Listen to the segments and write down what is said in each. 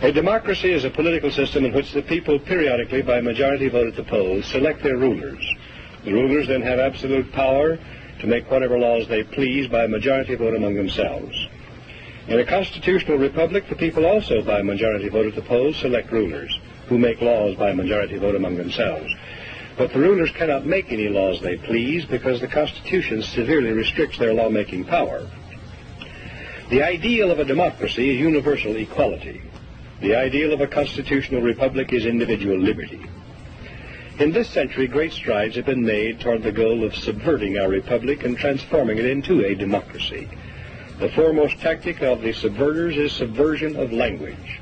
A democracy is a political system in which the people periodically, by majority vote at the polls, select their rulers. The rulers then have absolute power to make whatever laws they please by majority vote among themselves. In a constitutional republic, the people also, by majority vote at the polls, select rulers, who make laws by majority vote among themselves. But the rulers cannot make any laws they please because the Constitution severely restricts their lawmaking power. The ideal of a democracy is universal equality. The ideal of a constitutional republic is individual liberty. In this century, great strides have been made toward the goal of subverting our republic and transforming it into a democracy. The foremost tactic of the subverters is subversion of language.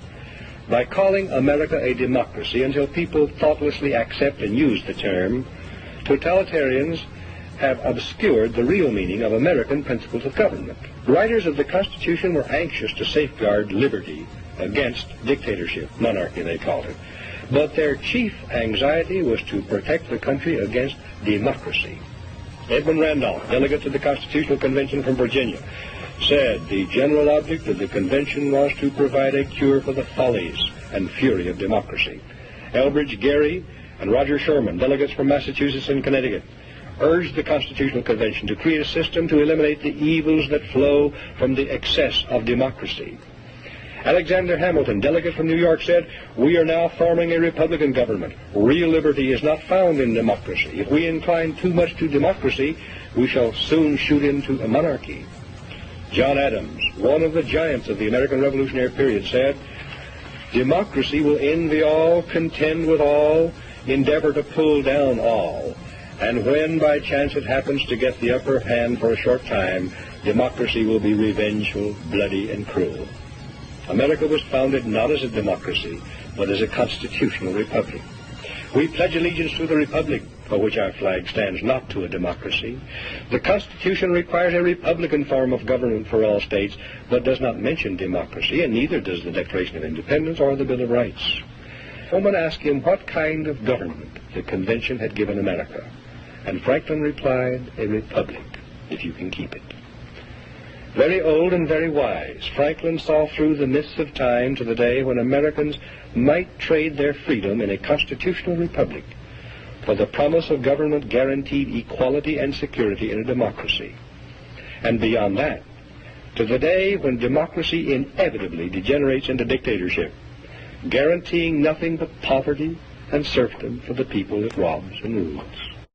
By calling America a democracy until people thoughtlessly accept and use the term, totalitarians have obscured the real meaning of American principles of government. Writers of the Constitution were anxious to safeguard liberty against dictatorship, monarchy they called it. But their chief anxiety was to protect the country against democracy. Edmund Randolph, delegate to the Constitutional Convention from Virginia, said the general object of the convention was to provide a cure for the follies and fury of democracy. Elbridge Gerry and Roger Sherman, delegates from Massachusetts and Connecticut, urged the Constitutional Convention to create a system to eliminate the evils that flow from the excess of democracy. Alexander Hamilton, delegate from New York, said, "We are now forming a Republican government. Real liberty is not found in democracy. If we incline too much to democracy, we shall soon shoot into a monarchy." John Adams, one of the giants of the American Revolutionary period, said, "Democracy will envy all, contend with all, endeavor to pull down all. And when by chance it happens to get the upper hand for a short time, democracy will be revengeful, bloody, and cruel." America was founded not as a democracy, but as a constitutional republic. We pledge allegiance to the republic, for which our flag stands, not to a democracy. The Constitution requires a republican form of government for all states, but does not mention democracy, and neither does the Declaration of Independence or the Bill of Rights. Someone asked him what kind of government the convention had given America, and Franklin replied, "A republic, if you can keep it." Very old and very wise, Franklin saw through the mists of time to the day when Americans might trade their freedom in a constitutional republic for the promise of government guaranteed equality and security in a democracy. And beyond that, to the day when democracy inevitably degenerates into dictatorship, guaranteeing nothing but poverty and serfdom for the people it robs and rules.